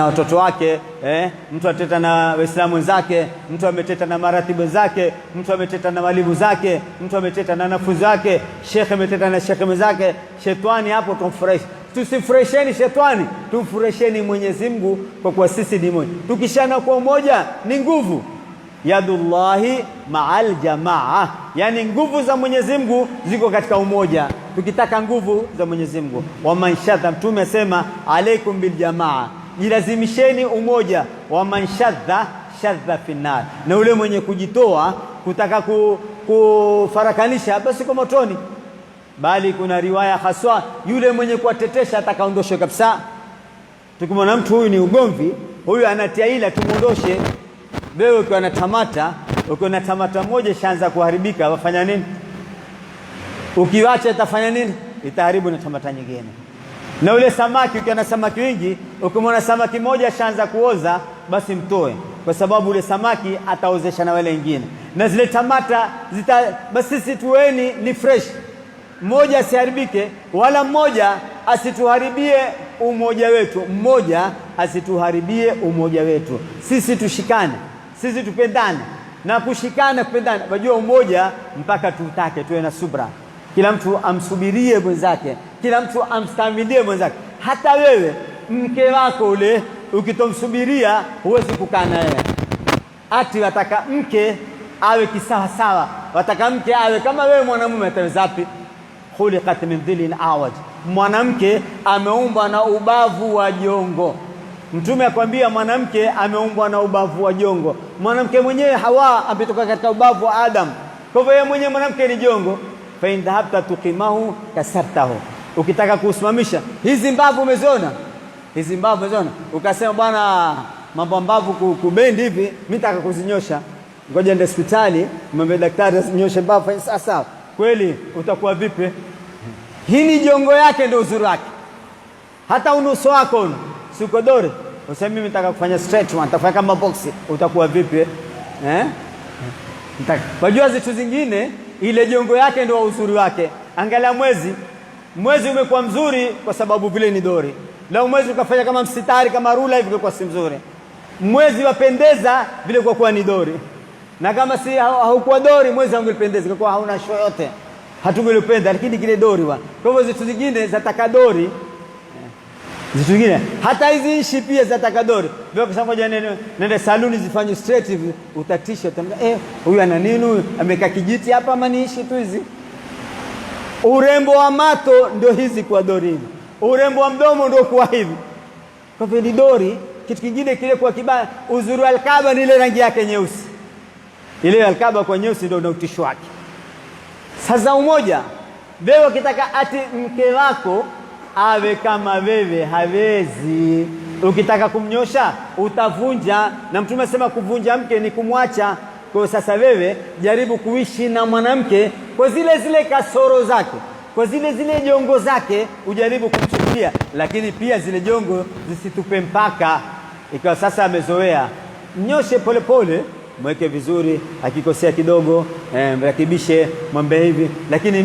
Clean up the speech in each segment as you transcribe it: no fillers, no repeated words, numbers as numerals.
na watoto wake, mtu ateta na Waislamu wenzake, mtu ameteta na maratibu zake, mtu ameteta na walimu zake, mtu ameteta na wanafunzi wake, shekhe ameteta na shekhe wenzake. Shetani hapo tumfurahishe. Tusifurahisheni shetani, tumfurahisheni Mwenyezi Mungu, kwa kuwa sisi ni moja. Tukishana kwa umoja ni nguvu. Yadullahi ma'al jamaa, yani nguvu za Mwenyezi Mungu ziko katika umoja. Tukitaka nguvu za Mwenyezi Mungu, wa manshadha, Mtume asema alaikum bil jamaa, jilazimisheni umoja. Wa manshadha shadha finnar, na ule mwenye kujitoa kutaka kufarakanisha basi kwa motoni. Bali kuna riwaya haswa, yule mwenye kuwatetesha atakaondoshwe kabisa. Tukimwona mtu huyu ni ugomvi, huyu anatia ila, tumuondoshe. Wewe ukiwa na tamata, ukiwa na tamata moja shaanza kuharibika, wafanya nini? Ukiwacha itafanya nini? Itaharibu na tamata nyingine. Na ule samaki, ukiwa na samaki wengi, ukimwona samaki moja shaanza kuoza, basi mtoe, kwa sababu ule samaki ataozesha na wale wengine, na zile tamata basi sisi tuweni ni fresh, mmoja asiharibike wala mmoja asituharibie umoja wetu, mmoja asituharibie umoja wetu. Sisi tushikane, sisi tupendane, na kushikana kupendana. Wajua umoja mpaka tutake, tuwe na subra, kila mtu amsubirie mwenzake, kila mtu amstamilie mwenzake. Hata wewe mke wako ule ukitomsubiria huwezi kukaa naye. Ati wataka mke awe kisawa sawa, wataka mke awe kama wewe mwanamume, atawezapi? Khuliqat min dhilin awaj, mwanamke ameumbwa na ubavu wa jongo. Mtume akwambia mwanamke ameumbwa na ubavu wa jongo. Mwanamke mwenyewe Hawa ametoka katika ubavu wa Adam, kwa hivyo yeye mwenyewe mwanamke ni jongo. Fa in dhahabta tuqimahu kasartahu, ukitaka kusimamisha hizi mbavu umeziona, hizi mbavu umeziona, ukasema bwana mambo mbavu kubendi hivi, mimi nataka kuzinyosha, ngoja nende hospitali, mwambie daktari asinyoshe mbavu. Sasa kweli utakuwa vipi? Hii ni jongo yake, ndio uzuri wake. Hata unuso wako sikodore, useme mimi nataka kufanya stretch, nataka kama boxi, utakuwa vipi? Wajua zitu zingine ile jongo yake ndio uzuri wake. Angalia mwezi umekuwa mzuri kwa sababu vile ni dori. Leo mwezi ukafanya kama msitari, kama rula hivi, kwa si mzuri. Mwezi wapendeza vile kwa kuwa ni dori, na kama si haukuwa dori mwezi haungependeza, kwa kuwa hauna show yote, hatungelipenda. Lakini kile dori wa, kwa hivyo zitu zingine zataka dori, zitu zingine hata hizi ishi pia zataka dori. Ndio kusema ngoja nende saluni zifanye straight hivi, utatisha huyu ana nini, huyu amekaa kijiti hapa, ama niishi tu hizi. Urembo wa mato ndio hizi kwa dori hivi, urembo wa mdomo ndio kwa hivi, kwa vile dori. Kitu kingine kile kwa kibaya, uzuri wa Al-Kaaba ni ile rangi yake nyeusi, ile Al-Kaaba kwa nyeusi ndio na utisho wake. Sasa umoja, wewe ukitaka ati mke wako awe kama wewe, hawezi. Ukitaka kumnyosha utavunja, na Mtume asema kuvunja mke ni kumwacha. Kwa sasa wewe jaribu kuishi na mwanamke kwa zile kasoro zake, kwa zile jongo zake, ujaribu kumchukia, lakini pia zile jongo zisitupe mpaka ikawa sasa amezoea. Mnyoshe polepole, mweke vizuri, akikosea kidogo mrekebishe, mwambie hivi. Lakini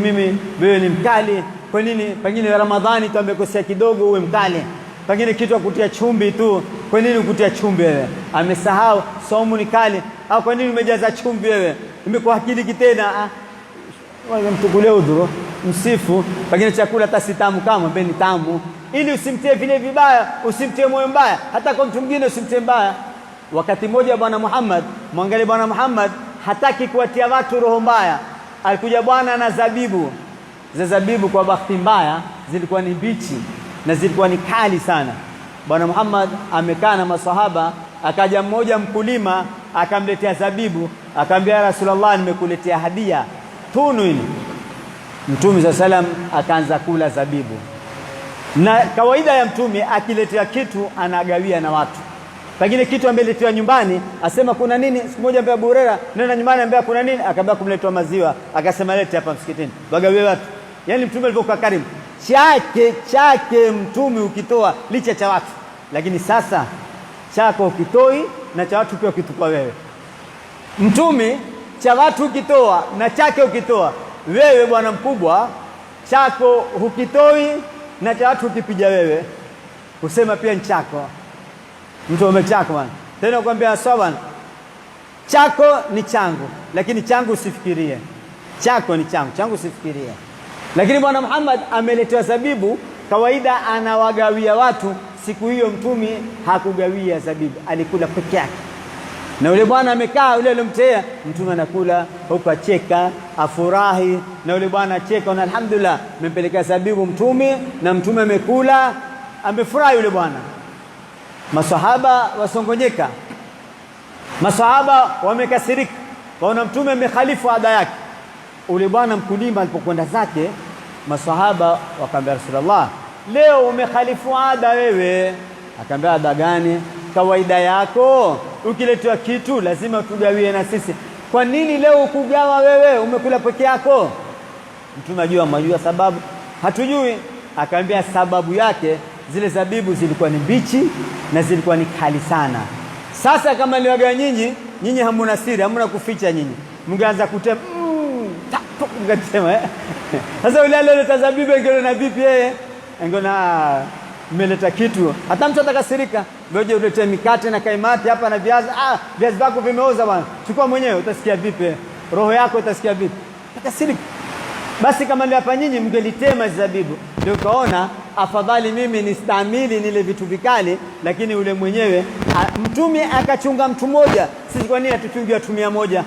wewe ni mkali, kwa nini? Pengine Ramadhani tu amekosea kidogo uwe mkali, pengine kitu akutia chumvi tu, kwa nini ukutia chumvi wewe? Amesahau saumu ni kali, au kwa nini umejaza chumvi wewe? Imekuwa akili kitena, wewe mtukulie udhuru, msifu. Pengine chakula hata si tamu, kama mbeni ni tamu, ili usimtie vile vibaya, usimtie moyo mbaya, hata kwa mtu mwingine usimtie mbaya. Wakati mmoja Bwana Muhammad, mwangalie Bwana Muhammad hataki kuwatia watu roho mbaya. Alikuja bwana na zabibu, za zabibu kwa bahati mbaya zilikuwa ni mbichi na zilikuwa ni kali sana. Bwana Muhammad amekaa na masahaba, akaja mmoja mkulima akamletea zabibu, akamwambia ya Rasulullah, nimekuletea hadia tunu hili. Mtume sallam akaanza kula zabibu, na kawaida ya Mtume akiletea kitu anagawia na watu. Pengine kitu ameletewa nyumbani, asema kuna nini? Siku moja Abu Huraira nenda nyumbani, ambia kuna nini? Akaambia kumletewa maziwa, akasema lete hapa msikitini wagawie watu. Yani Mtume alivyokuwa karimu, chake Mtume ukitoa licha cha watu. Lakini sasa chako ukitoi na cha watu pia ukitupa wewe. Mtume cha watu ukitoa na chake ukitoa wewe, bwana mkubwa, chako ukitoi na cha watu ukipiga wewe, usema pia ni chako. mtu umechako bwana. Tena nakwambia sawa, chako ni changu, lakini changu usifikirie. Chako ni changu, changu usifikirie. Lakini Bwana Muhammad ameletewa zabibu, kawaida anawagawia watu. Siku hiyo Mtume hakugawia zabibu, alikula peke yake. Na yule bwana amekaa, yule alomtea, Mtume anakula huko, acheka, afurahi. Na yule bwana acheka, na alhamdulillah amempelekea zabibu Mtume, na Mtume amekula, amefurahi yule bwana. Masahaba wasongonyeka, masahaba wamekasirika, waona Mtume amekhalifu ada yake. Ule bwana mkulima alipokwenda zake, masahaba wakamwambia Rasulullah, leo umekhalifu ada wewe. Akamwambia, ada gani? Kawaida yako ukiletewa kitu lazima tugawie na sisi. Kwa nini leo ukugawa wewe, umekula peke yako? Mtume majua sababu? Hatujui. Akamwambia sababu yake, zile zabibu zilikuwa ni mbichi na zilikuwa ni kali sana. Sasa kama niwagawa nyinyi hamuna siri, hamuna kuficha nyinyi, mngeanza kutema mngesema sasa yule alileta zabibu ingeona vipi yeye? Ingeona mmeleta kitu, hata mtu atakasirika. Ngoja ulete mikate na kaimati hapa na viazi. Viazi vyako vimeoza bwana, chukua mwenyewe. Utasikia vipi? Roho yako itasikia vipi? Atakasirika. Basi kama ndio hapa nyinyi mngelitema zabibu, ndio kaona afadhali mimi nistahimili nile vitu vikali, lakini ule mwenyewe. Mtume akachunga mtu mmoja, sisi kwa nini atuchungie watu 100?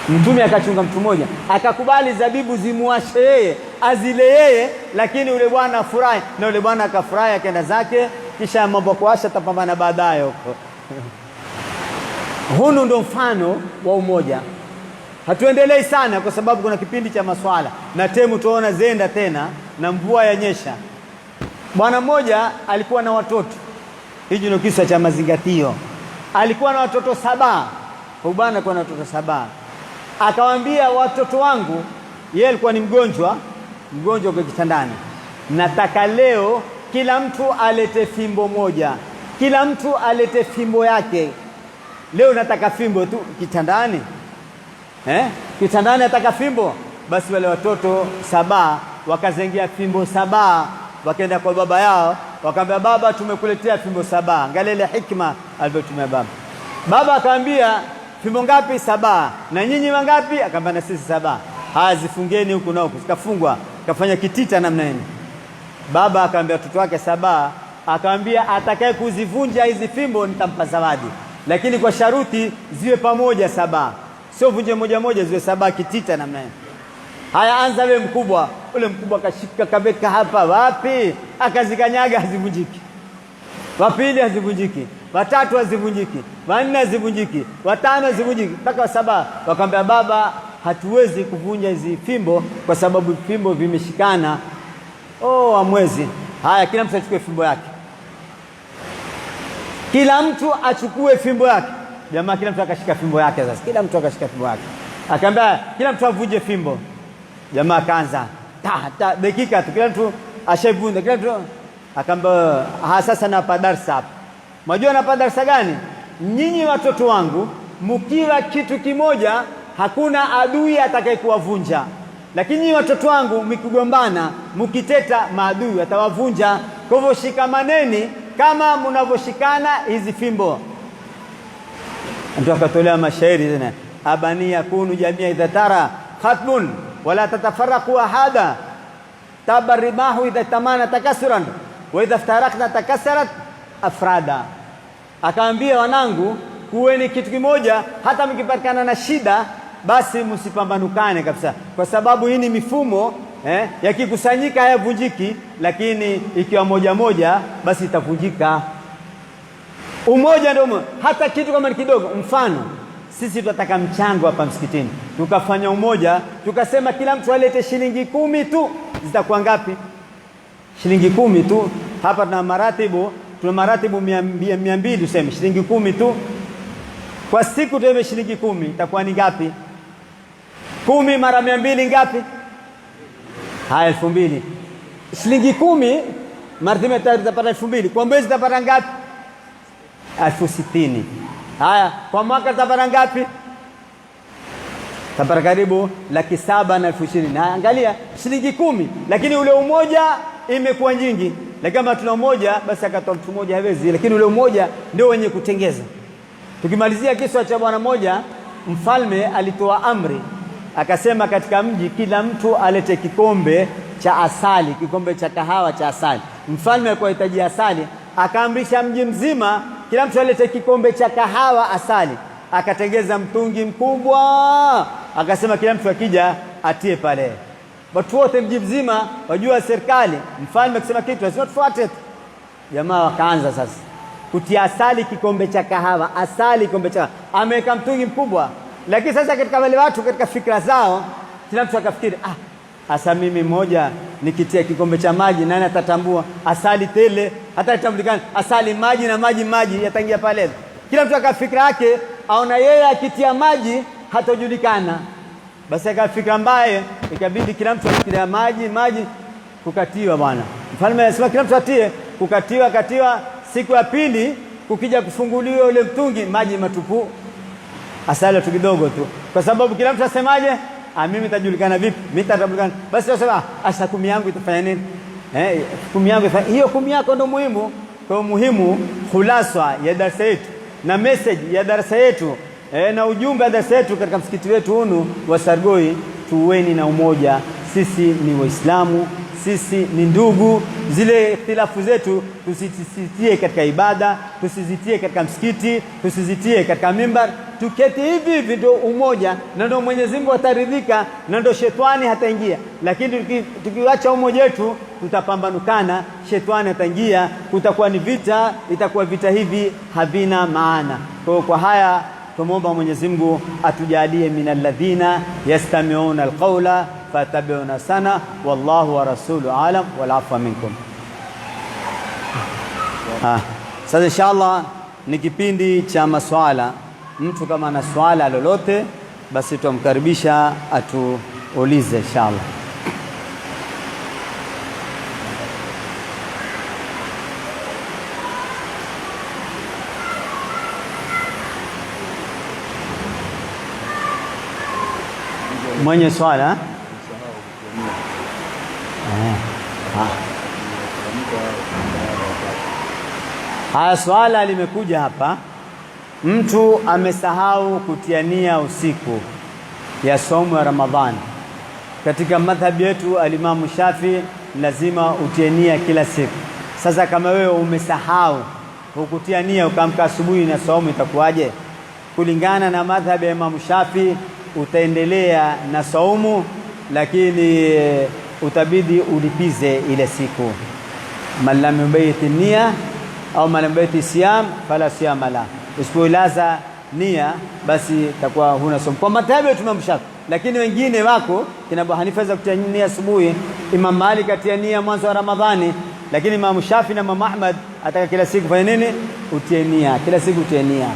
Mtume akachunga mtu mmoja, akakubali zabibu zimuashe yeye, azile yeye, lakini ule bwana afurahi. Na ule bwana akafurahi, akaenda zake, kisha mambo kuasha tapambana baadaye huko. Hunu ndo mfano wa umoja. Hatuendelei sana kwa sababu kuna kipindi cha maswala na temu tuona zenda tena na mvua yanyesha. Bwana mmoja alikuwa na watoto, hiji ndio kisa cha mazingatio. Alikuwa na watoto 7. Bwana alikuwa na watoto 7. Akawaambia watoto wangu, yeye alikuwa ni mgonjwa kwa kitandani, nataka leo kila mtu alete fimbo moja, kila mtu alete fimbo yake. Leo nataka fimbo tu kitandani. Kitandani nataka fimbo. Basi wale watoto 7 wakazengia fimbo 7, wakaenda kwa baba yao, wakamwambia, baba, tumekuletea fimbo 7. Angalia ile hikma alivyotumia baba. Baba akamwambia, fimbo ngapi? 7. Na nyinyi wangapi? Akamwambia, na sisi 7. Haya, zifungeni huku na huku. Zikafungwa, kafanya kitita namna hii. Baba akamwambia watoto wake 7, akamwambia, atakaye kuzivunja hizi fimbo nitampa zawadi, lakini kwa sharuti ziwe pamoja 7. Sio vunje moja ziwe 7 kitita namna hii. Haya, anza wewe mkubwa. Ule mkubwa akashika kabeka hapa, wapi? Akazikanyaga, hazivunjiki. Wa pili hazivunjiki, wa 3 hazivunjiki, wa 4 hazivunjiki, wa 5 hazivunjiki, mpaka 7. Wakamwambia, baba, hatuwezi kuvunja hizi fimbo kwa sababu fimbo vimeshikana. Amwezi. Haya, kila mtu achukue fimbo yake. Kila mtu achukue fimbo yake. Jamaa kila mtu akashika fimbo yake. Sasa kila mtu akashika fimbo yake. Akaambia kila mtu avunje fimbo. Jamaa kaanza dakika tu, kila mtu ashavunja, kila mtu akaambia, sasa napa darasa hapa. Mnajua napa darasa gani? Nyinyi watoto wangu mkiwa kitu kimoja hakuna adui atakayekuwavunja, lakini nyinyi watoto wangu mkigombana, mkiteta, maadui atawavunja. Kwa hivyo shikamaneni kama mnavyoshikana hizi fimbo. Ndio akatolea mashairi tena, abani yakunu jamia idha tara khatmun wala tatafarraqu ahada tabarimahu idha tamana takasuran wa idha iftarakna takasarat afrada. Akaambia, wanangu, kuweni kitu kimoja, hata mkipatikana na shida basi msipambanukane kabisa, kwa sababu hii ni mifumo yakikusanyika hayavunjiki, lakini ikiwa moja basi itavunjika. Umoja ndio, hata kitu kama ni kidogo. Mfano, sisi tunataka mchango hapa msikitini, tukafanya umoja, tukasema kila mtu alete shilingi 10 tu, zitakuwa ngapi? Shilingi 10 tu. Hapa tuna maratibu 200, tuseme shilingi 10 tu kwa siku, tuwe shilingi 10, itakuwa ni ngapi? 10 mara 200 ngapi? Haya, 2000. Shilingi 10 mara 3 tutapata 2000. Kwa mwezi tutapata ngapi? 1060. Haya, kwa mwaka tutapata ngapi? Tutapata karibu 720,000. Na angalia shilingi 10, lakini ule umoja imekuwa nyingi. lakini kama tuna umoja basi akatoa mtu mmoja hawezi, lakini ule umoja ndio wenye kutengeza. Tukimalizia kisa cha bwana mmoja, mfalme alitoa amri akasema katika mji kila mtu alete kikombe cha asali, kikombe cha kahawa cha asali. Mfalme alikuwa anahitaji asali, akaamrisha mji mzima kila mtu alete kikombe cha kahawa asali. Akatengeza mtungi mkubwa, akasema kila mtu akija atie pale. Watu wote mji mzima wajua serikali, mfalme akisema kitu lazima tufuate. Jamaa wakaanza sasa kutia asali kikombe cha kahawa, asali kikombe cha, ameweka mtungi mkubwa. Lakini sasa katika wale watu katika fikra zao kila mtu akafikiri asa mimi mmoja nikitia kikombe cha maji nani atatambua? Asali tele hata itambulikana, asali maji na maji yataingia pale. Kila mtu akafikira yake aona yeye akitia maji hatojulikana. Basi akafikira mbaya, ikabidi kila mtu akitia maji kukatiwa bwana. Mfalme anasema kila mtu atie, kukatiwa. Siku ya pili kukija kufunguliwa ule mtungi, maji matupu, asali tu kidogo tu, kwa sababu kila mtu asemaje, mimi nitajulikana vipi? Mimi nitajulikana. Basi wasema asa 10 yangu itafanya nini? 10 yangu hiyo 10 yako ndio muhimu. Kwa muhimu khulasa ya darasa yetu na message ya darasa yetu na ujumbe wa darasa yetu katika msikiti wetu hunu wa Sargoi, tuweni na umoja. Sisi ni Waislamu, sisi ni ndugu. Zile ikhtilafu zetu tusizitie katika ibada, tusizitie katika msikiti, tusizitie katika mimbar. Tuketi hivi ndio umoja, na ndio Mwenyezi Mungu ataridhika, na ndio shetani hataingia. Lakini tukiacha umoja wetu tutapambanukana, shetani ataingia, kutakuwa ni vita, itakuwa vita hivi havina maana. Kwa haya tumuomba Mwenyezi Mungu atujalie minalladhina yastami'una alqawla fatabi'una sana, wallahu wa rasuluhu alam, wal afwa minkum. Sasa inshallah ni kipindi cha maswala. Mtu kama ana swala lolote basi tumkaribisha atuulize inshallah. Mwenye swala swala limekuja hapa, mtu amesahau kutiania usiku ya somo ya Ramadhani. Katika madhhabi yetu alimamu Shafi lazima utiania kila siku. Sasa kama wewe umesahau ukutiania ukamka asubuhi na somo, itakuwaje? Kulingana na madhhabi ya Imam Shafi utaendelea na saumu, lakini utabidi ulipize ile siku. Man lam yubayti nia au man lam yubayti siyam fala siyama la. Usipoilaza nia basi takuwa huna somo kwa madhhabi ya Imam Shafi. Lakini wengine wako kina Abu Hanifa za kutia nia asubuhi, Imam Malik atia nia mwanzo wa Ramadhani, lakini Imam Shafi na Imam Ahmad ataka kila siku fanya nini? Utie nia, kila siku utie nia.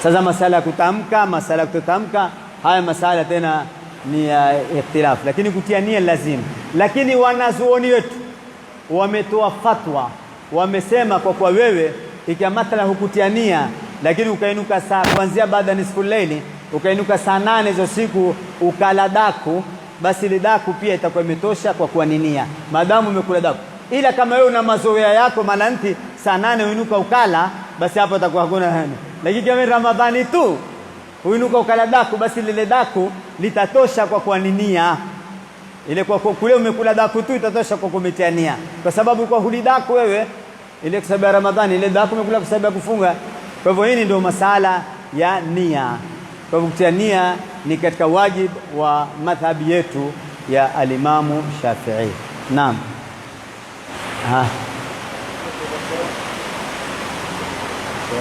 Sasa masala ya kutamka, masala ya kutamka, haya masala tena ni ikhtilaf, lakini kutia nia lazima. Lakini wanazuoni wetu wametoa fatwa, wamesema kwa kuwa wewe ikiwa mathala hukutia nia, lakini ukainuka saa kuanzia baada nisfu laili, ukainuka saa 8 hizo siku ukala daku, basi ile daku pia itakuwa imetosha kwa kuwa nia, maadamu umekula daku. Ila kama wewe una mazoea yako malanti saa 8 uinuka ukala, basi hapo itakuwa hakuna hani. Lakini kama Ramadhani tu uinuka ukala daku, basi lile daku litatosha kwa kuwa nia. Ile kwa kule umekula daku tu itatosha kwa kumetia nia, kwa sababu kwa hulidaku wewe ile kwa sababu ya Ramadhani, ile daku umekula kwa sababu ya kufunga. Kwa hivyo hili ndio masala ya nia. Kwa hivyo kutia nia ni katika wajibu wa madhhabi yetu ya alimamu Shafi'i. Naam.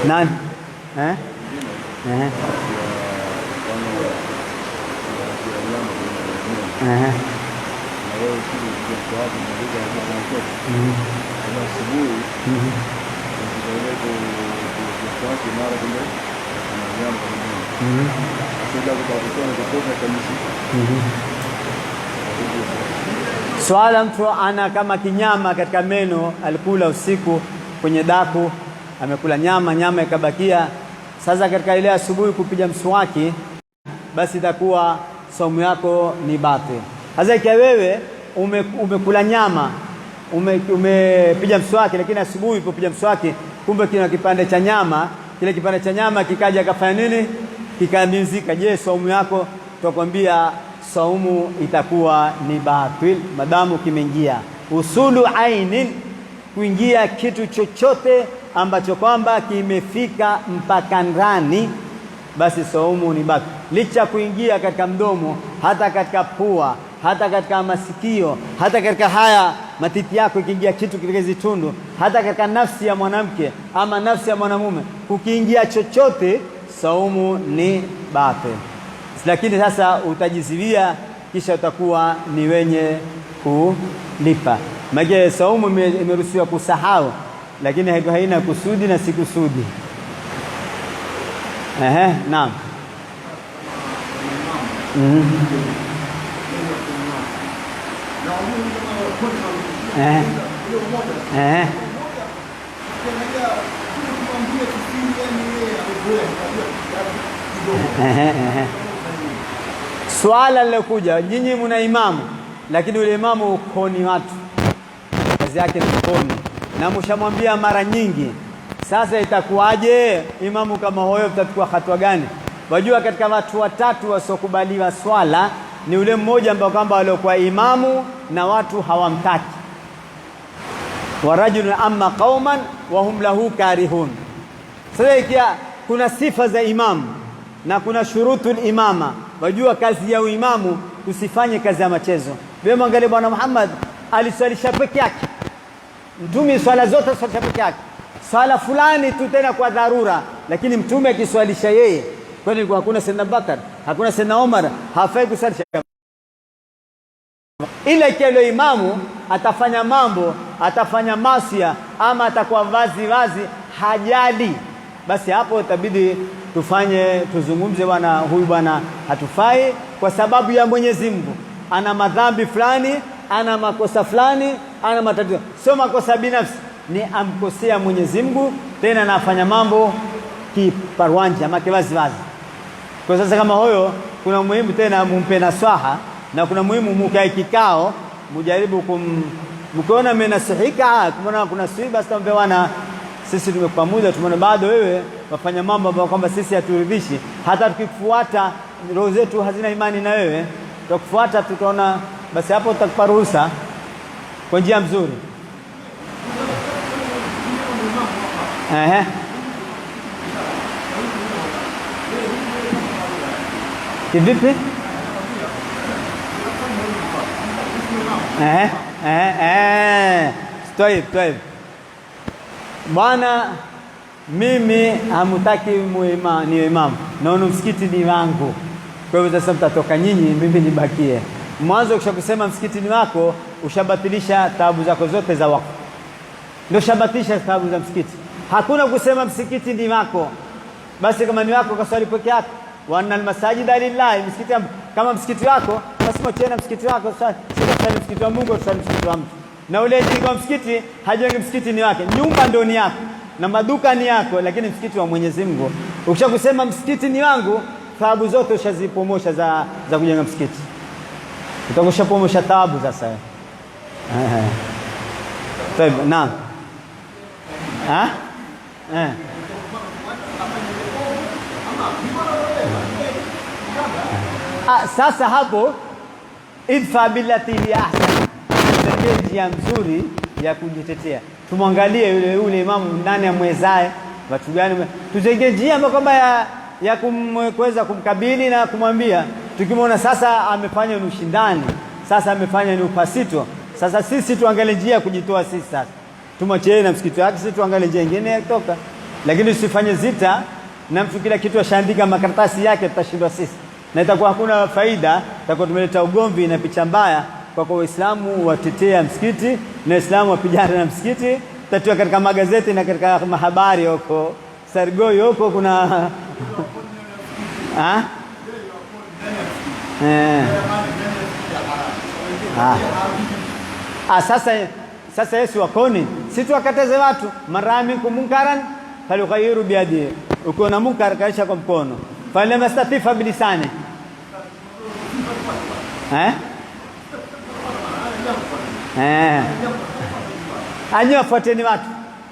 Nani? Swala mtu ana kama kinyama katika meno, alikula usiku kwenye daku, amekula nyama ikabakia. Sasa katika ile asubuhi kupiga mswaki, basi itakuwa saumu yako ni batil. Sasa ikiwa wewe umekula nyama umepiga mswaki, lakini asubuhi ulipopiga mswaki kumbe kina kipande cha nyama, kile kipande cha nyama kikaja kafanya nini? Kikamizika. Je, saumu yako? Tutakwambia saumu itakuwa ni batil madamu kimeingia usulu ainin, kuingia kitu chochote ambacho kwamba kimefika mpaka ndani, basi saumu ni batil. Licha kuingia katika mdomo, hata katika pua, hata katika masikio, hata katika haya matiti yako, ikiingia kitu katika hizo tundu, hata katika nafsi ya mwanamke ama nafsi ya mwanamume, kukiingia chochote, saumu ni batil. Lakini sasa utajiziwia, kisha utakuwa ni wenye kulipa. Maana saumu imeruhusiwa kusahau, lakini haina kusudi na si kusudi. Naam. Swala lilokuja, nyinyi mna imamu, lakini yule imamu ukoni watu, kazi yake ni ukoni, na mshamwambia mara nyingi. Sasa itakuwaje imamu kama huyo? Tutachukua hatua gani? Wajua, katika watu watatu wasiokubaliwa swala ni yule mmoja ambao kwamba waliokuwa imamu na watu hawamtaki. Warajulun amma qauman wa hum lahu karihun. Sasa ikia kuna sifa za imamu na kuna shurutul imama. Wajua, kazi ya uimamu usifanye kazi ya machezo. Wewe mwangalie Bwana Muhammad aliswalisha peke yake, Mtume swala zote swalisha peke yake, swala fulani tu tena kwa dharura, lakini Mtume akiswalisha yeye. Kwani hakuna Sayyidina Bakar, hakuna Sayyidina Umar, hafai kuswalisha. Ila ikiwa imamu atafanya mambo, atafanya masia, ama atakuwa wazi hajali, basi hapo itabidi tuzungumze, bwana huyu bwana hatufai kwa sababu ya Mwenyezi Mungu, ana madhambi fulani, ana makosa fulani, ana matatizo. Sio makosa binafsi, ni amkosea Mwenyezi Mungu, tena anafanya mambo kiparwanja makiwazi. Kwa sasa kama huyo, kuna muhimu tena mumpe nasaha, na kuna muhimu mukae kikao, mujaribu mkiona mmenasihika, kumona kuna sisi, basi tambe wana sisi tumekupamoja, tumeona bado wewe wafanya mambo ambayo kwamba sisi haturidhishi. Hata tukifuata roho zetu hazina imani na wewe, tukufuata tutaona, basi hapo tutakupa ruhusa kwa njia nzuri. Kivipi? Stoi. Bwana, mimi hamutaki niwe imamu, naona msikiti ni wangu. Kwa hivyo sasa mtatoka nyinyi, mimi nibakie. Mwanzo ukishakusema msikiti ni wako, ushabatilisha taabu zako zote za wakfu. Ndio shabatilisha taabu za msikiti. Hakuna kusema msikiti ni wako. Basi kama ni wako, kaswali peke yako. Wa annal masajida lillahi, msikiti kama msikiti wako, basi mwache msikiti wako, swali msikiti wa Mungu, swali msikiti wa mtu. Na ule kwa msikiti hajengi msikiti ni wake, nyumba ndio ni yako na maduka ni yako, lakini msikiti wa Mwenyezi Mungu. Ukishakusema msikiti ni wangu, taabu zote ushazipomosha za kujenga msikiti, utakushapomosha taabu sasa. Naam. Sasa hapo idfa billati hi ahsan, njia nzuri ya kujitetea. Tumwangalie yule imamu ndani ya mwezae watu gani, tujenge njia kwamba ya kuweza kumkabili na kumwambia. Tukimwona sasa amefanya ni ushindani, sasa amefanya ni upasito, sasa sisi tuangalie njia ya kujitoa. Sisi sasa tumwachie na msikiti wake, sisi tuangalie njia nyingine ya kutoka, lakini usifanye zita na mtu kila kitu ashaandika makaratasi yake, tutashindwa sisi na itakuwa hakuna faida, itakuwa tumeleta ugomvi na picha mbaya. Kwa Waislamu watetea msikiti na Waislamu wapigana na msikiti. Tatiwa katika magazeti na katika mahabari huko Sargoi huko kuna Sasa Yesu wakoni, si tuwakataze watu, marami kumunkaran falyughayiru biyadihi. Ukiona munkar kaisha kwa mkono, falam yastati fa bilisani. Anyewe fuateni watu.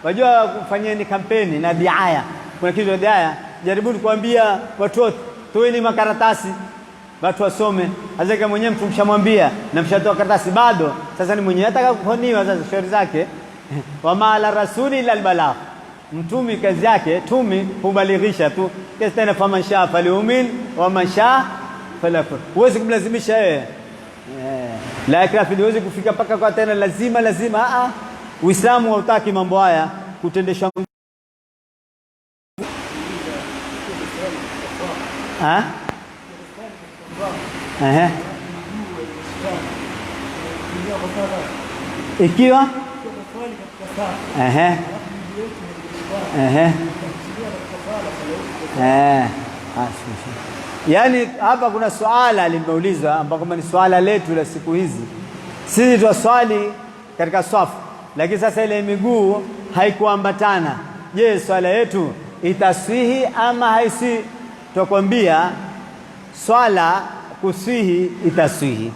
Wajua kufanyeni kampeni na diaya. Kuna kitu diaya, jaribuni kuambia watu wote, toeni makaratasi watu wasome. Hazaka mwenyewe mtu mshamwambia na mshatoa karatasi bado. Sasa ni mwenyewe ataka kufoniwa sasa shauri zake. Wa ma'ala rasuli illa albalagh. Mtumi kazi yake tumi hubalighisha tu. Kesi tena faman shaa falyumin wa man shaa falakfur. Huwezi kumlazimisha yeye. La ikraha huwezi kufika paka kwa tena lazima. Uislamu hautaki mambo haya kutendesha. Ikiwa yani hapa kuna swala limeulizwa ambako ni swala letu la siku hizi. Sisi twaswali katika swafu, lakini sasa ile miguu haikuambatana. Je, swala yetu itaswihi ama haiswihi? Tukwambia swala kuswihi itaswihi.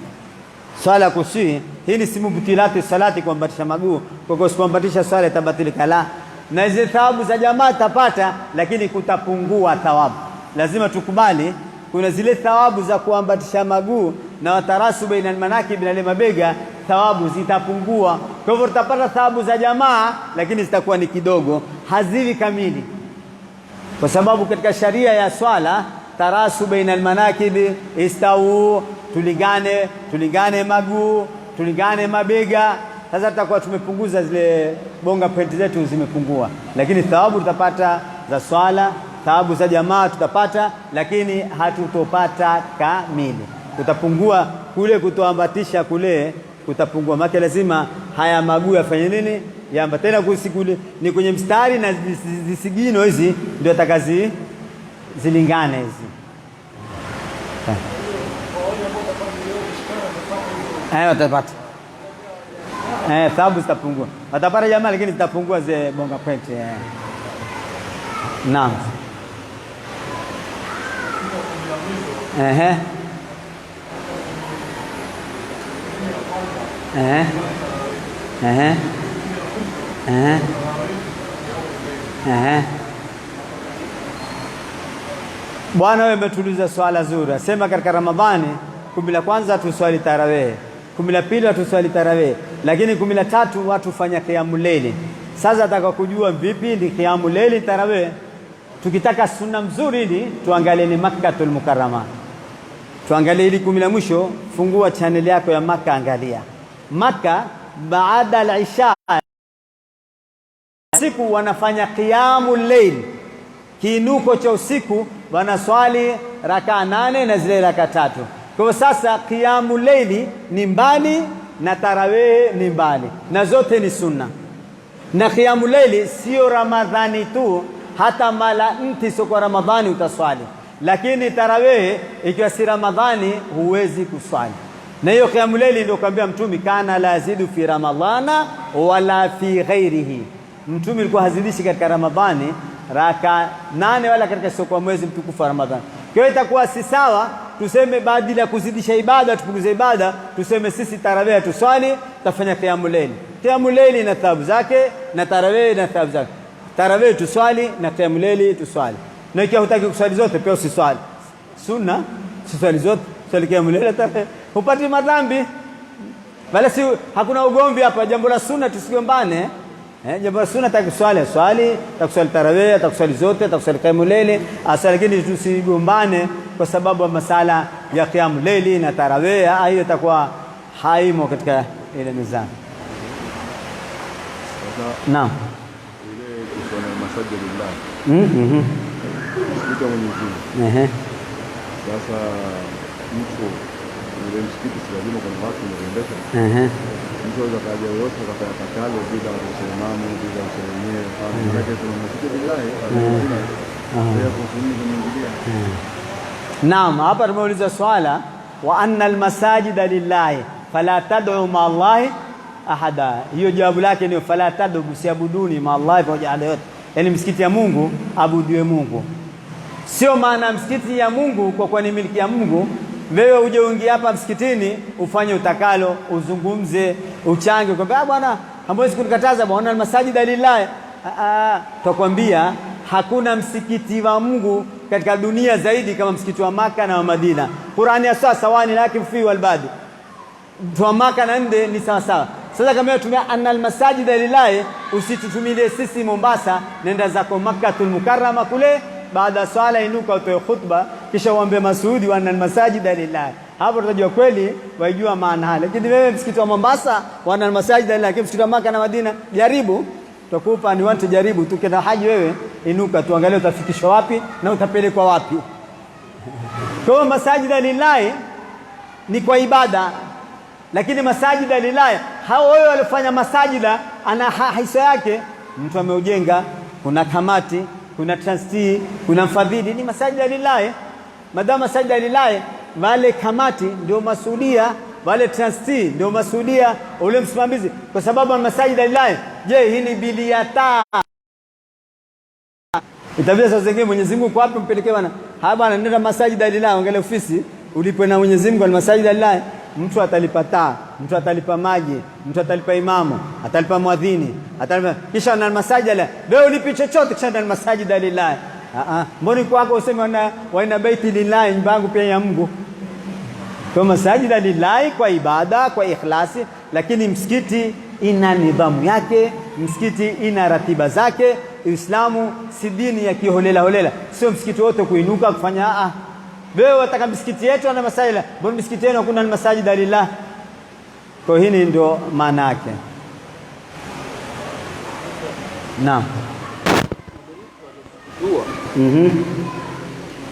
Swala kuswihi hii ni simu butilati salati, kuambatisha maguu. Kwa kuambatisha swala itabatilika. La, na hizo thawabu za jamaa tapata, lakini kutapungua thawabu. Lazima tukubali kuna zile thawabu za kuambatisha maguu na watarasu baina almanakib na mabega, thawabu zitapungua. Kwa hivyo tutapata thawabu za jamaa, lakini zitakuwa ni kidogo, hazivi kamili. Kwa sababu katika sharia ya swala, tarasu baina almanakib, istau, tulingane maguu, tulingane mabega. Sasa tutakuwa tumepunguza zile bonga pointi zetu, zimepungua. Lakini thawabu tutapata za swala, thawabu za jamaa tutapata, lakini hatutopata kamili. Kutapungua kule kutoambatisha kule, kutapungua. Maana lazima haya maguu yafanye nini? Yaambatane kusikule ni kwenye mstari, na zisigino hizi ndio atakazi zilingane hizi. Watapata. Thawabu zitapungua. Watapata jamaa, lakini zitapungua ze bonga point. Naam. Bwana wewe umetuliza swala zuri. Sema katika Ramadhani 10 la kwanza tuswali tarawih, 10 la pili tuswali tarawih, lakini 10 la tatu watu fanya qiyamul layl. Sasa nataka kujua vipi ni qiyamul layl tarawih. Tukitaka sunna mzuri ni tuangalie ni Makkatul Mukarrama. Tuangalie ili 10 la mwisho, fungua channel yako ya Makka, angalia. Makka baada al-isha siku wanafanya qiyamul layl. Kiinuko cha usiku wanaswali raka 8 na zile raka 3. Kwa sasa qiyamul layli ni mbali na tarawih ni mbali, na zote ni sunna. Na qiyamul layli sio Ramadhani tu, hata mala nti sio kwa Ramadhani utaswali. Lakini tarawih ikiwa si Ramadhani huwezi kuswali. Na hiyo qiyamul layli ndio kaambia Mtume, kana la yazidu fi Ramadhana wala fi ghairihi. Mtume alikuwa hazidishi katika Ramadhani raka 8 wala katika sio kwa mwezi mtukufu wa Ramadhani. Kwa hiyo itakuwa si sawa tuseme badala ya kuzidisha ibada tupunguze ibada, tuseme sisi tarawih tuswali, tafanya qiyamul layl. Qiyamul layl na thawabu zake, na tarawih na thawabu zake. Tarawih tuswali na qiyamul layl tuswali. Na ikiwa hutaki kuswali zote pia usiswali. Sunna usiswali zote, swali qiyamul layl tarawih, hupati madhambi. Wala si hakuna ugomvi hapa, jambo la sunna tusigombane. Jambo la sunna takuswali swali, takuswali tarawih, takuswali zote, takuswali qiyamul layl, lakini tusigombane kwa sababu masala ya qiyamul layl na tarawih. Hiyo itakuwa haimo katika ile mizani. Naam. Ile kusoma masajidillah. Msikiti wa Mwenyezi Mungu. Sasa mtu ile msikiti si lazima kuna watu wanaendesha. Mtu anaweza kaja yote akafanya takalo bila usimamo, bila usimamizi. Maana kuna masajidillah ya kufunga mwingilia. Naam, hapa tumeuliza swala wa anna almasajida lillahi fala tad'u ma Allahi ahada. Hiyo jawabu lake ni fala tad'u, usiabuduni ma Allahi pamoja na yote. Yaani msikiti ya Mungu abudiwe Mungu. Sio maana msikiti ya Mungu kwa kuwa ni miliki ya Mungu wewe uje uingie hapa msikitini ufanye utakalo, uzungumze, uchange kwamba bwana hamwezi kunikataza bwana almasajida lillahi. Tutakwambia hakuna msikiti wa Mungu katika dunia zaidi kama msikiti wa Maka na wa Madina. Qur'ani ya sasa wani lakin fi wal badi, wa Maka na nde ni sawa sawa. Sasa kama tumia anal masajida lillahi, usitutumie sisi Mombasa, nenda zako Makkatul Mukarrama kule, baada swala inuka utoe khutba, kisha uombe Masudi wa anal masajida lillahi. Hapo tutajua kweli waijua maana. Lakini wewe msikiti wa Mombasa wa anal masajida lillahi, msikiti wa Maka na Madina, jaribu tutakupa ni wante, jaribu tu kenda haji wewe, inuka tuangalie utafikishwa wapi na utapelekwa wapi. Kwa masajida lillahi ni kwa ibada, lakini masajida lillahi hao wao walifanya masajida ana hisa yake, mtu ameujenga, kuna kamati, kuna trustee, kuna mfadhili, ni masajida lillahi. Madama masajida lillahi, wale kamati ndio masuhudia, wale trustee ndio masuhudia, ule msimamizi, kwa sababu masajida lillahi. Je, hii ni biliata itabia sasa zingine Mwenyezi Mungu kwa wapi mpelekee bwana? Bwana nenda masajida lillahi, angalia ofisi ulipo na Mwenyezi Mungu ni masajida lillahi. Mtu atalipa taa, mtu atalipa maji, mtu atalipa imamu, atalipa mwadhini, atalipa kisha na masajida lillahi. Wewe ulipi chochote kisha na masajida lillahi? Mbona kwako useme wana baiti lillahi, nyumba yangu pia ya Mungu? Kwa masajida lillahi kwa ibada, kwa ikhlasi, lakini msikiti ina nidhamu yake, msikiti ina ratiba zake. Uislamu si dini ya kiholela holela, sio msikiti wote kuinuka kufanya wewe wataka msikiti yetu ana masajida, mbona msikiti yenu hakuna masajida lillah? Kwa hili ndio maana yake. Naam. Dua.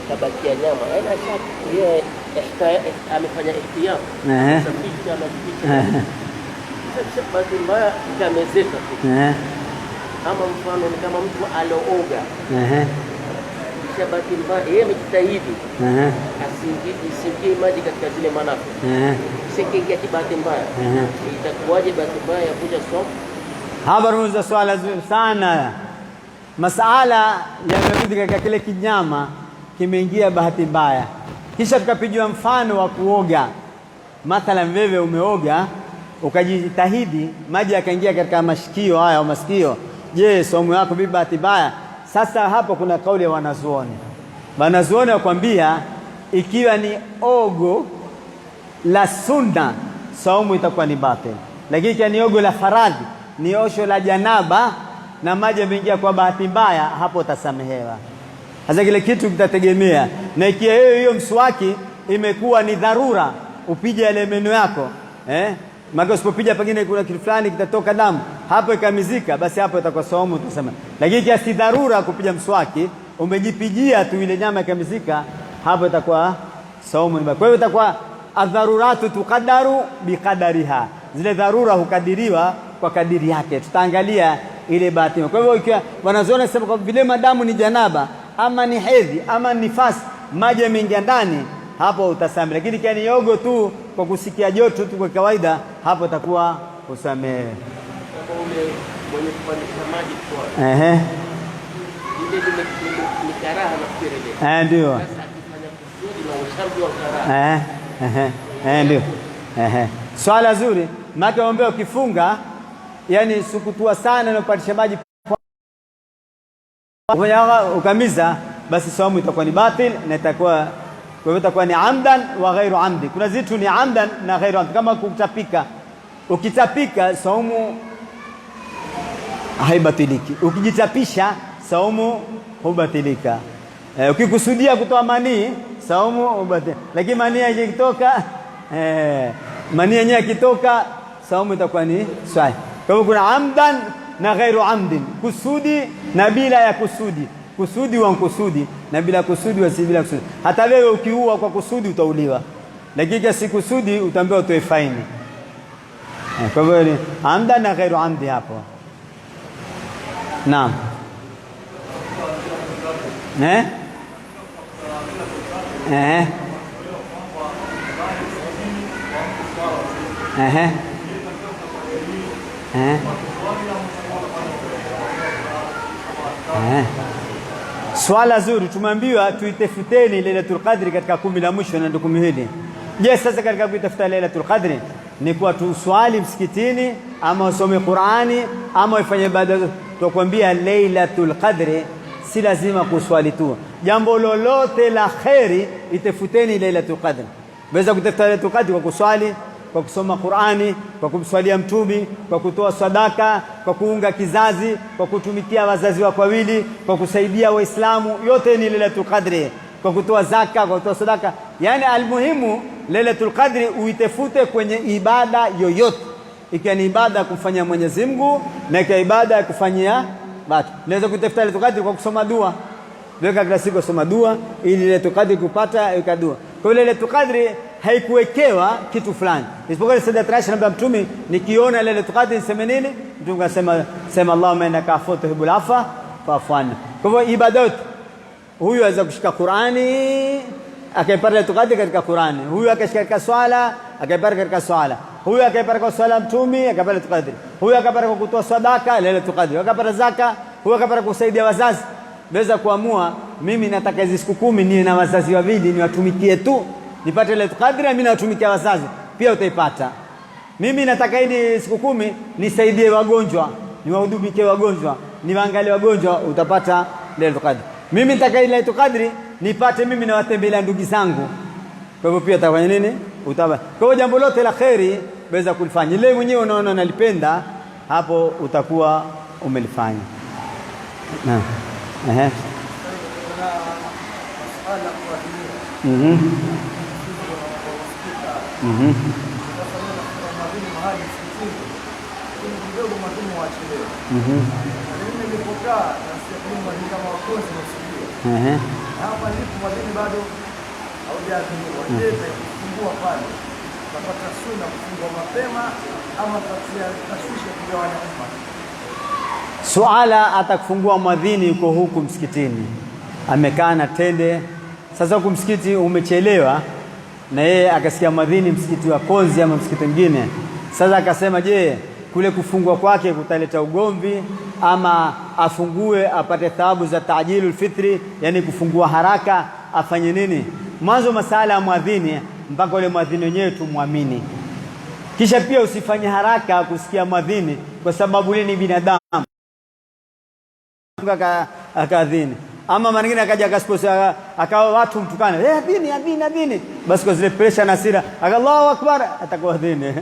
Tabakia nyama. Aina shaka yeye amefanya ihtiyar. Safisha na sasa basi mbaya itamezeka tu. Kama mfano ni kama mtu alooga. Kisha basi mbaya yeye amejitahidi. Asingie maji katika zile manafi. Sikia kibati mbaya. Itakuwaje basi mbaya ya kuja somo? Hapa ruhusa swala zuri sana. Masala yamerudi katika kile kinyama kimeingia bahati mbaya, kisha tukapigiwa mfano wa kuoga. Mathalan wewe umeoga ukajitahidi, maji yakaingia katika mashikio haya au masikio. Je, somo yako bibi bahati mbaya? Sasa hapo kuna kauli ya wanazuoni. Wanazuoni wakwambia ikiwa ni ogo la sunna saumu itakuwa ni batil, lakini ikiwa ni ogo la faradhi, ni osho la janaba na maji yameingia kwa bahati mbaya, hapo utasamehewa. Sasa kile kitu kitategemea, na ikiwa hiyo mswaki imekuwa ni dharura upige yale meno yako, maana usipopiga pengine kuna kitu fulani kitatoka damu, hapo ikamizika, basi hapo itakuwa saumu utasema. Lakini ikiwa si dharura kupiga mswaki, umejipigia tu ile nyama ikamizika, hapo itakuwa saumu. Kwa hiyo itakuwa adharuratu tuqaddaru biqadariha, zile dharura hukadiriwa kwa kadiri yake. Tutaangalia ile bahati. Kwa hivyo ikiwa wanazoona sema kwa vile madamu ni janaba ama ni hedhi ama ni nifasi, maji yameingia ndani, hapo utasamehe. Lakini ikiwa ni yogo tu kwa kusikia joto tu kwa kawaida, hapo itakuwa usamehe. Kama ule mwenye kupandisha maji kwa ile ni karaha na ndio. Sasa akifanya kusudi na ushauri wa karaha. Ndio. Swala zuri. Maana waambia ukifunga, yani sukutua sana na kupandisha maji ukamiza, basi saumu itakuwa ni batil na itakuwa, kwa hivyo itakuwa ni amdan wa ghairu amdi. Kuna zitu ni amdan na ghairu amdi, kama kutapika. Ukitapika saumu haibatiliki, ukijitapisha saumu hubatilika. Ukikusudia kutoa manii saumu hubatilika, lakini manii ikitoka manii yenyewe ikitoka saumu itakuwa ni sahihi. Kwa hivyo kuna amdan na ghairu amdin, kusudi na bila ya kusudi, kusudi wa kusudi na bila kusudi wa si bila kusudi. Hata wewe ukiua kwa kusudi utauliwa, lakini si kusudi utaambiwa utoe faini. Kwa hivyo ni amdan na ghairu amdi hapo. Naam. Swala zuri. Tumeambiwa tuitafuteni Lailatul Qadri katika 10 la mwisho na ndio 10 hili. Je, sasa katika kuitafuta Lailatul Qadri ni kwa tuswali msikitini ama usome Qur'ani ama ufanye ibada. Tukwambia Lailatul Qadri si lazima kuswali tu, jambo lolote la khairi itafuteni Lailatul Qadri. Waweza kutafuta Lailatul Qadri kwa kuswali, kwa kusoma Qur'ani, kwa kumswalia Mtume, kwa kutoa sadaka, kwa kuunga kizazi, kwa kutumikia wazazi wako wawili, kwa kusaidia Waislamu, yote ni Lailatul Qadri. Kwa kutoa zaka, kwa kutoa sadaka. Yani almuhimu Lailatul Qadri uitefute kwenye ibada yoyote, ikiwa ni ibada ya kumfanyia Mwenyezi Mungu na ikiwa ibada ya kufanyia watu. Unaweza kutafuta Lailatul Qadri kwa kusoma dua, weka kila siku kusoma dua ili Lailatul Qadri kupata ikadua. Kwa hiyo Lailatul Qadri haikuwekewa kitu fulani, isipokuwa Sayyidat Aisha anambia Mtume, nikiona Lailatul Qadri niseme nini? Mtume akasema sema Allahumma innaka afuwwun tuhibbul afwa fa'fu anna. Kwa hivyo ibada yote, huyu aweza kushika Qur'ani akaipata Lailatul Qadri katika Qur'ani, huyu akashika katika swala akaipata katika swala, huyu akaipata kwa swala Mtume akapata Lailatul Qadri, huyu akapata kwa kutoa sadaka Lailatul Qadri, akapata zaka, huyu akapata kusaidia wazazi. Weza kuamua mimi nataka hizo siku 10 niwe na wazazi wawili niwatumikie tu nipate Lailatul Qadri, mimi nawatumikia wazazi pia utaipata. Mimi nataka hili siku 10 nisaidie wagonjwa, niwahudumie wagonjwa, niwaangalie wagonjwa, utapata Lailatul Qadri. Mimi nataka hili Lailatul Qadri nipate mimi na watembelea ndugu zangu, kwa hivyo pia utafanya nini? Utapata. Kwa hiyo jambo lote la khairi weza kulifanya ile mwenyewe unaona unalipenda, hapo utakuwa umelifanya. Naam. Ehe. Suala atakufungua mwadhini yuko huku msikitini, amekaa na tende. Sasa huku msikiti umechelewa, na yeye akasikia mwadhini msikiti wa Konzi ama msikiti mwingine. Sasa akasema, je, kule kufungua kwake kutaleta ugomvi ama afungue apate thawabu za taajilul fitri, yani kufungua haraka, afanye nini? Mwanzo masala ya mwadhini mpaka ule mwadhini wenyewe tumwamini, kisha pia usifanye haraka kusikia mwadhini, kwa sababu yeye ni binadamu akadhini. Ama mwingine akaja akasiposa akawa watu mtukana, adhini, basi kwa zile pressure na hasira Allahu Akbar atakuwa adhini.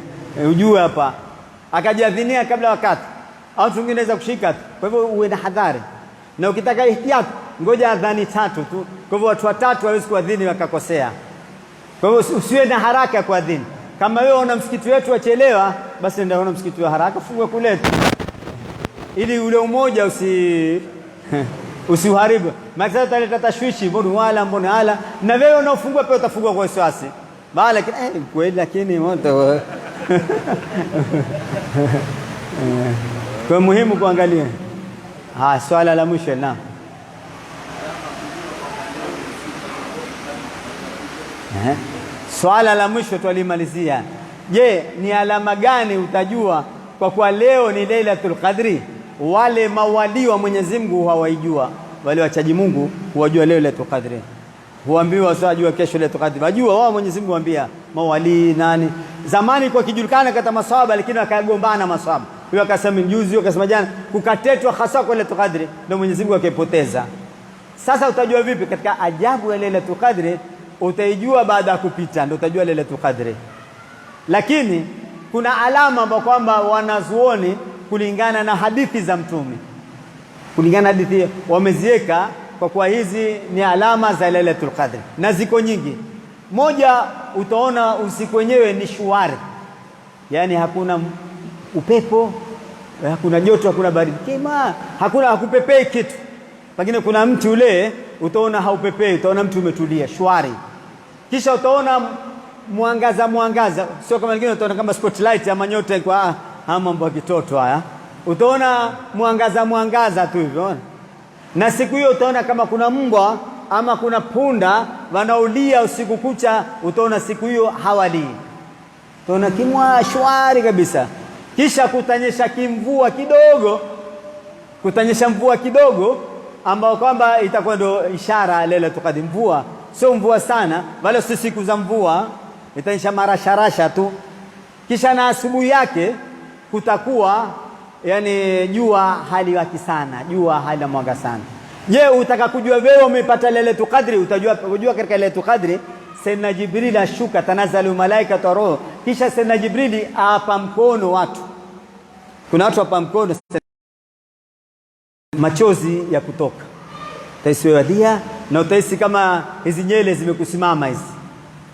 Ujue hapa akajadhinia kabla wakati, au mwingine anaweza kushika tu. Kwa hivyo uwe na hadhari, na ukitaka ihtiyat ngoja adhani 3 tu. Kwa hivyo watu watatu hawezi kuadhini wakakosea. Kwa hivyo usiwe na haraka kwa adhini. Kama wewe una msikiti wetu wachelewa, basi ndio una msikiti wa haraka, fungue kule ili ule umoja usiharibu. Maana utaleta tashwishi, mbona hala, na wewe unaofungua pia utafungua kwa wasiwasi. Bali kweli, lakini moto kwa muhimu kuangalia. Swala la mwisho na swala la mwisho tulimalizia. Je, ni alama gani utajua kwa kuwa leo ni Lailatul Qadri? Wale mawali wa Mwenyezi Mungu hawaijua, wale wachaji Mungu huwajua leo Lailatul Qadri. Huambiwa wasijua kesho Lailatul Qadri, wajua wao Mwenyezi Mungu huambia mawali nani. Zamani kwa kijulikana kata maswahaba, lakini wakagombana maswahaba, huyo akasema juzi, huyo akasema jana, kukatetwa hasa kwa Lailatul Qadri, ndio Mwenyezi Mungu akipoteza. Sasa utajua vipi? Katika ajabu ya Lailatul Qadri utaijua baada ya kupita, ndio utajua Lailatul Qadri. Lakini kuna alama ambapo kwamba wanazuoni kulingana na hadithi za Mtume, kulingana na hadithi wameziweka, kwa kuwa hizi ni alama za Lailatul Qadri na ziko nyingi. Moja, utaona usiku wenyewe ni shwari, yani hakuna upepo, hakuna joto, hakuna baridi, hakupepei kitu. Pengine kuna mti ule utaona haupepei, utaona mtu umetulia shwari. Kisha utaona mwangaza, sio kama wengine utaona kama spotlight ama nyota kwa mambo ya kitoto haya. Utaona mwangaza tu hivyo. Na siku hiyo utaona kama kuna mbwa ama kuna punda wanaulia usiku kucha, utaona siku hiyo hawalii. Utaona kimwa shwari kabisa. Kisha kutanyesha kimvua kidogo, kutanyesha mvua kidogo ambao kwamba itakuwa ndo ishara Lailatul Qadri. Mvua sio mvua sana, wala si siku za mvua, itanyesha marasharasha tu. kisha na asubuhi yake kutakuwa yani jua haliwaki sana, jua halimwaga sana. Je, utaka kujua wewe umepata Lailatul Qadri? Utajua katika Lailatul Qadri Sayyidina Jibril ashuka, tanazalu malaika wa roho, kisha Sayyidina Jibril apa mkono watu. Kuna watu apa mkono machozi ya kutoka, utaisi wadia na utaisi kama hizi nyele zimekusimama hizi.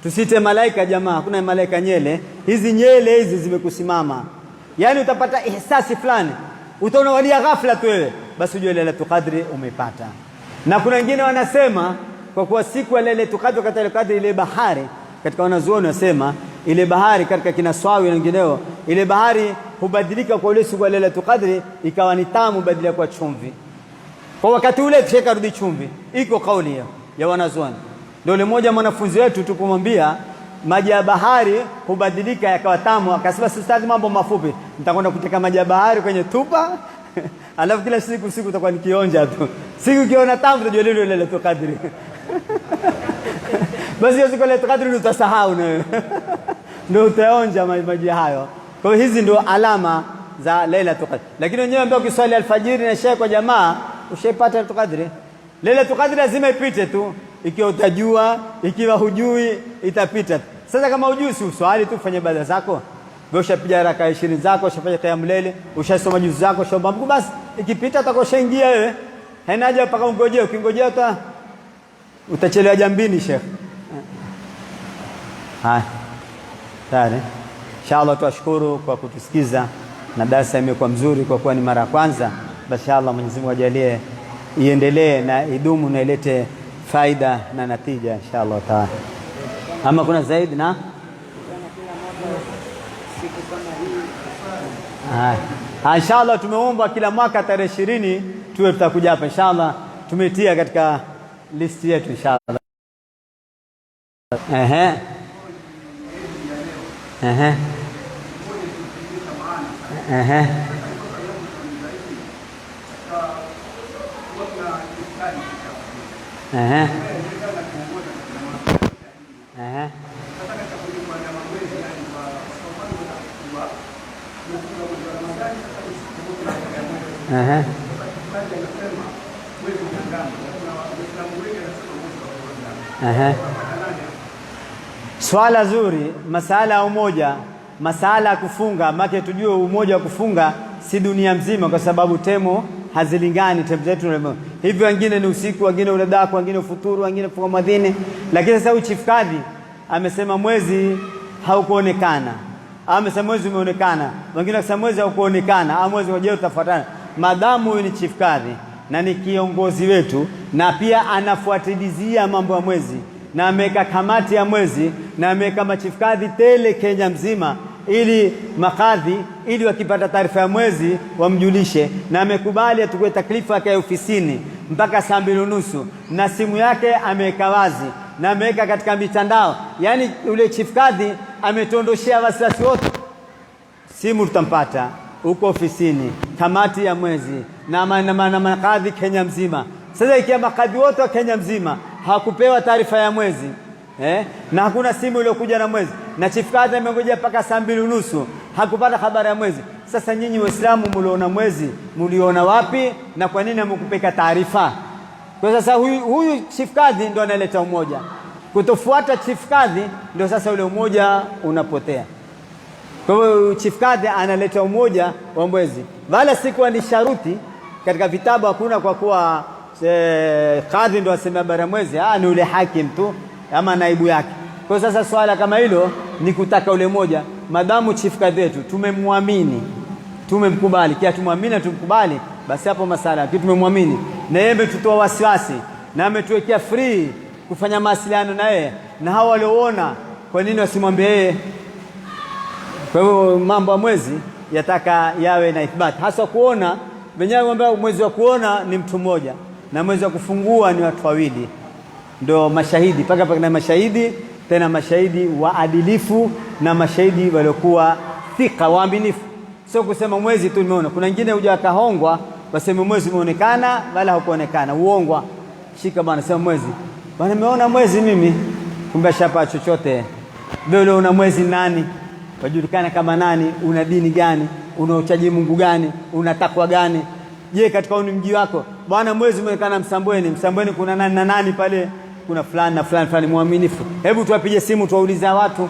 Tusite malaika jamaa, hakuna malaika nyele, hizi nyele hizi zimekusimama. Yani utapata ihsasi fulani, utaona wadia ghafla tu wewe, basi ujue Lailatul Qadri umepata. Na kuna wengine wanasema kwa kuwa siku ya Lailatul Qadri, katika Lailatul Qadri ile bahari, katika wanazuoni wasema ile bahari katika kinaswawi na wengineo, ile bahari hubadilika kwa ile siku ya Lailatul Qadri ikawa ni tamu badala kwa chumvi. Kwa wakati ule kisha rudi chumvi. Iko kauli hiyo ya wanazuoni. Ndio ile moja mwanafunzi wetu tupomwambia maji ya bahari hubadilika yakawa tamu, akasema sitaki mambo mafupi, nitakwenda kuteka maji ya bahari kwenye tupa alafu kila siku utakuwa nikionja tu. Siku kiona tamu utajua leo Lailatul Qadri. Basi hiyo siku ya Lailatul Qadri utasahau na wewe. Ndio utaonja maji hayo. Kwa hiyo hizi ndio alama za Lailatul Qadri. Lakini wenyewe ambao ukiswali alfajiri na shaya kwa jamaa ushaipata Lailatul Qadri. Lailatul Qadri lazima ipite tu. Ikiwa utajua, ikiwa hujui itapita. Sasa kama hujui si uswali tu, fanye ibada zako. Wewe ushapiga raka 20 zako, ushafanya qiyamul layl, ushasoma juzu zako, ushomba Mungu, basi ikipita utakoshaingia wewe. Haina haja mpaka ungojee, ukingojea utachelewa jambini Sheikh. Haya. Tayari. Inshallah tuashukuru kwa kutusikiza na darasa imekuwa mzuri kwa kuwa ni mara ya kwanza. Basi inshallah Mwenyezi Mungu ajalie iendelee na idumu na ilete faida na natija inshallah taala. Ama kuna zaidi na inshallah tumeomba kila mwaka tarehe 20 tuwe tutakuja hapa inshallah, tumetia katika list yetu inshallah. Swala zuri, masala ya umoja, masala ya kufunga, make tujue umoja wa kufunga si dunia mzima, kwa sababu temo hazilingani temu zetu. Hivyo wengine ni usiku, wengine uledaku, wengine ufuturu, wengine funga mwadhini. Lakini sasa Chief Kadhi amesema mwezi haukuonekana, amesema mwezi umeonekana, wengine wakisema mwezi haukuonekana, mwezi waje utafuatana. Madamu huyu ni Chief Kadhi na ni kiongozi wetu na pia anafuatilizia mambo ya mwezi na ameweka kamati ya mwezi na ameweka machief kadhi tele Kenya mzima, ili makadhi ili wakipata taarifa ya mwezi wamjulishe, na amekubali atukue taklifa yake ofisini mpaka 2:30 na simu yake ameweka wazi na ameweka katika mitandao. Yani ule chief kadhi ametondoshea wasiwasi wote, simu tutampata huko ofisini, kamati ya mwezi na makadhi Kenya mzima. Sasa ikiwa makadhi wote wa Kenya mzima hakupewa taarifa ya mwezi na hakuna simu iliyokuja na mwezi, na chief kadhi amengoja mpaka 2:30 hakupata habari ya mwezi, sasa nyinyi Waislamu mliona mwezi mliona wapi na kwa nini hamkupeka taarifa? Kwa sasa huyu chief kadhi ndo analeta umoja. Kutofuata chief kadhi ndio sasa ule umoja unapotea. Kwa hiyo chief kadhi analeta umoja wa mwezi, wala sikuwa ni sharuti katika vitabu, hakuna kwa kuwa kadhi ndo asema habari ya mwezi, ni ule hakim tu ama naibu yake. Kwa sasa swala kama hilo ni kutaka ule moja, madamu chief kadhi wetu tumemwamini, tumemkubali, kia tumwamini tumkubali, basi hapo masala kitu tumemwamini na yeye ametutoa wasiwasi na ametuwekea free kufanya mawasiliano na yeye, na hao walioona kwa nini wasimwambie yeye? Kwa hivyo mambo ya mwezi yataka yawe na ithibati, hasa kuona wenyewe ambao mwezi wa kuona ni mtu mmoja na mwezi wa kufungua ni watu wawili, ndio mashahidi paka na mashahidi, tena mashahidi waadilifu na mashahidi waliokuwa thika waaminifu. Sio kusema mwezi tu nimeona. Kuna wengine huja kahongwa waseme mwezi umeonekana wala haukuonekana, uongwa. Shika bwana, sema mwezi bwana, nimeona mwezi mimi, kumbe shapa chochote. Wewe una mwezi nani? wajulikana kama nani, una dini gani, unaochaji Mungu gani, una takwa gani. Je, katika mji wako bwana mwezi umeonekana Msambweni kuna nani na nani pale, kuna fulani na fulani muaminifu. Hebu tuwapige simu tuwauliza watu,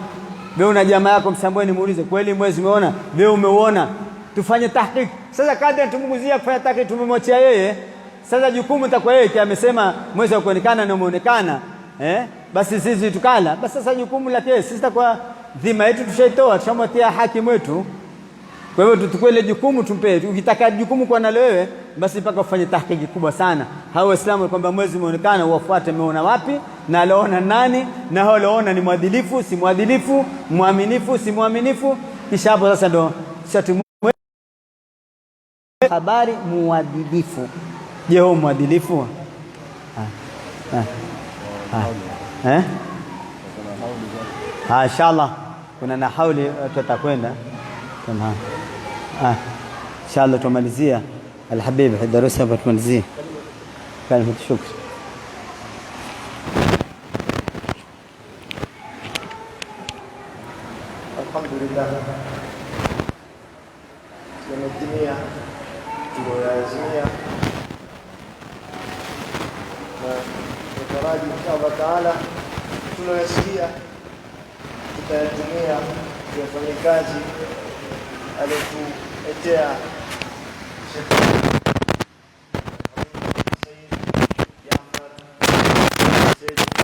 wewe una jamaa yako Msambweni, muulize kweli mwezi umeona, wewe umeuona, tufanye tahqiq. Sasa kadri tumguzia kufanya tahqiq, tumemwachia yeye. Sasa jukumu litakuwa yeye, amesema mwezi ukaonekana na umeonekana, basi sisi tukala, basi sasa jukumu lake sisi, takuwa dhima yetu tushaitoa, tushamwatia hakimu wetu. Kwa hivyo tutukue ile jukumu tumpe. Ukitaka jukumu kwa nalo wewe, basi mpaka ufanye tahqiqi kubwa sana. Hao Waislamu kwamba mwezi umeonekana, uwafuate umeona wapi na aliona nani, na hao aliona ni mwadilifu si mwadilifu, muaminifu si muaminifu. Kisha hapo sasa ndo shati habari muadilifu. Je, huo mwadilifu? Inshallah kuna na hauli tutakwenda. Tamam. Inshallah tumalizia alhabib hadarasa hapa, tumalizie kalima shukr. Alhamdulillah, tumetimia tulioazimia, na tutaraji inshallah taala tulioyasikia tutayatumia kufanya kazi alituletea Sheikh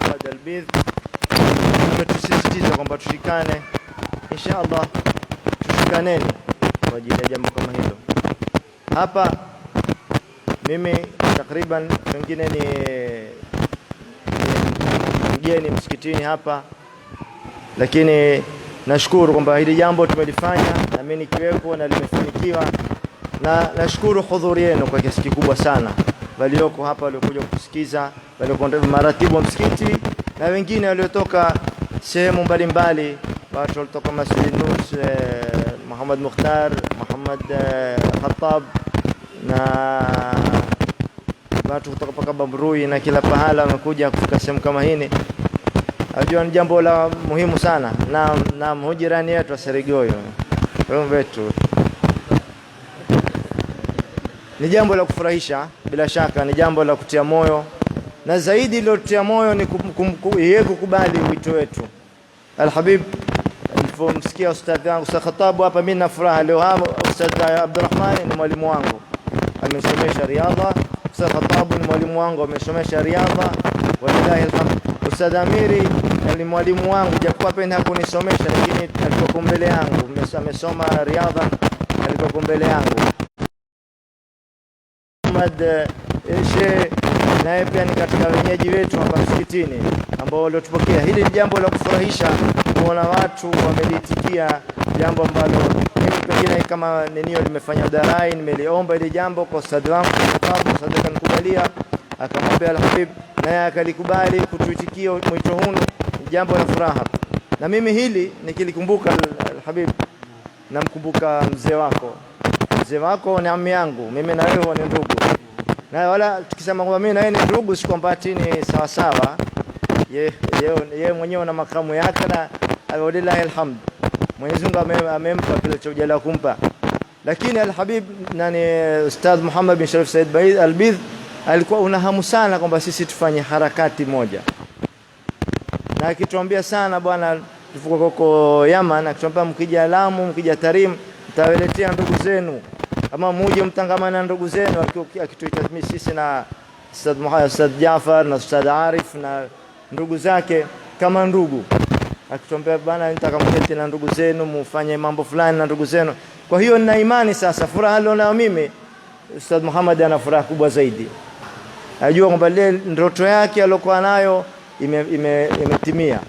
Muhammad Albidh. Tumetusisitiza kwamba tushikane, inshallah tushikaneni kwa ajili ya jambo kama hilo. Hapa mimi takriban pengine ni mgeni msikitini hapa, lakini nashukuru kwamba hili jambo tumelifanya na mimi nikiwepo na limefanikiwa, na nashukuru hudhuri yenu kwa kiasi kikubwa sana, walioko hapa waliokuja kusikiza, walioko maratibu wa msikiti na wengine waliotoka sehemu mbalimbali, watu walitoka Masjid Nus, Muhammad Mukhtar, Muhammad Khattab, na watu kutoka paka Bamrui na kila pahala wamekuja kufika sehemu kama hii. Ajua ni jambo la muhimu sana, na mhujirani yetu Serigoyo wetu, ni jambo la kufurahisha bila shaka, ni jambo la kutia moyo, na zaidi lilotia moyo ni yeye kukubali wito wetu. Alhabib alipomsikia ustadhi wangu Ustadh Khattab hapa, mimi na furaha leo. Hapa Ustadh Abdurrahman ni mwalimu wangu, amesomesha riadha. Ustadh Khattab ni mwalimu wangu, amesomesha riadha, walillahi alhamd. Ustadh Amiri ni mwalimu wangu, japokuwa penda hakunisomesha, lakini alikuwa mbele yangu, amesoma riadha, alikuwa mbele yangu. Muhammad Sheikh naye pia ni katika wenyeji wetu hapa msikitini ambao waliotupokea. Hili ni jambo la kufurahisha kuona watu wamelitikia jambo ambalo mimi pengine kama ninio nimefanya darai, nimeliomba ile jambo kwa ustadhi wangu, sababu ustadhi akanikubalia, akamwambia Alhabib, naye akalikubali kutuitikia mwito huu. Jambo la furaha, na mimi hili nikilikumbuka Alhabib, namkumbuka mzee wako ni ammi yangu, mimi na wewe ni ndugu, na wala tukisema kwamba mimi na wewe ni ndugu si kwamba ni sawa sawa. Yeye mwenyewe na makamu yake, na walillahi alhamd, Mwenyezi Mungu amempa kile chojala kumpa. Lakini Alhabib nani Ustadh Muhammad bin Sharif Said Albidh alikuwa unahamu sana kwamba sisi tufanye harakati moja, na akituambia sana bwana, tufuko huko Yaman, akituambia mkija Lamu, mkija Tarim, mtawaletea ndugu zenu, ama muje mtangamana na ndugu zenu, akituita sisi na Ustadh Muhammad, Ustadh Jaafar na Ustadh Arif na ndugu zake kama ndugu, akituambia bwana, nitaka mketi na ndugu zenu, mufanye mambo fulani na ndugu zenu. Kwa hiyo nina imani sasa, furaha leo mimi Ustadh Muhammad ana furaha kubwa zaidi, ajua kwamba ile ndoto yake aliyokuwa nayo imetimia.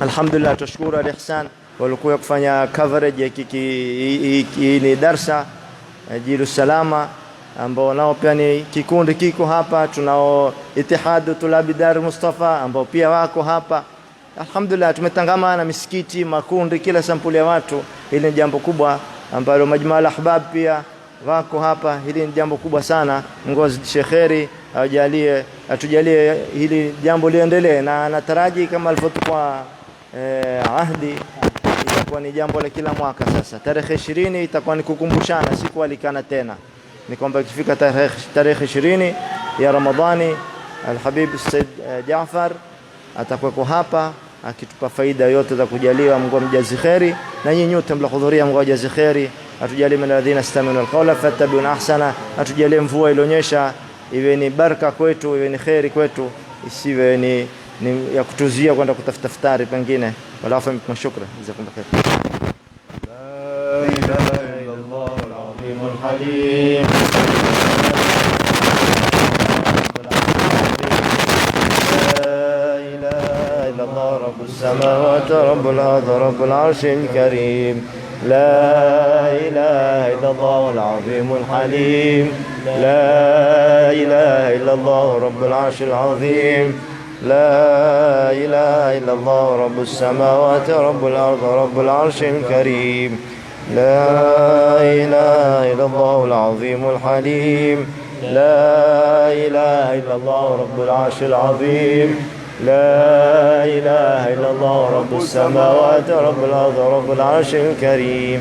Alhamdulillah, tushukuru al-ihsan walikuwa kufanya coverage ya ni darsa Jilu Salama, ambao nao pia ni kikundi kiko hapa. Tunao Itihadu Tulabi Dar Mustafa ambao pia wako hapa. Alhamdulillah, tumetangamana na misikiti, makundi, kila sampuli ya watu. Hili ni jambo kubwa ambalo Majmaa al-Ahbab pia wako hapa. Hili ni jambo kubwa sana. Ngozi Shekheri atujalie hili jambo liendelee, na nataraji kama alivyokuwa ahdi itakuwa ni jambo la kila mwaka. Sasa tarehe 20 itakuwa ni kukumbushana, si kualikana tena. Ni kwamba ikifika tarehe 20 ya Ramadhani, Al-Habib Said Jaafar atakuwa hapa akitupa faida yote za kujaliwa. Mungu amjazi khairi, na nyinyi nyote mlihudhuria, Mungu ajazi khairi. Atujalie min alladhina istami'una alqawla fattabi'una ahsana. Atujalie mvua ilionyesha iwe ni baraka kwetu, iwe ni khairi kwetu, isiwe ni ya kutuzia kwenda kutafuta futari pengine. Wala fahamu. Shukran, jazakumullah khair. La ilaha illa Allah al-azim al-halim. رب السماوات رب الأرض رب العرش الكريم. لا إله إلا الله العظيم الحليم. لا إله إلا الله رب العرش العظيم. لا إله إلا الله رب السماوات رب الأرض رب العرش الكريم. لا إله إلا الله العظيم الحليم. لا إله إلا الله رب العرش العظيم. لا إله إلا الله رب السماوات رب الأرض رب العرش الكريم.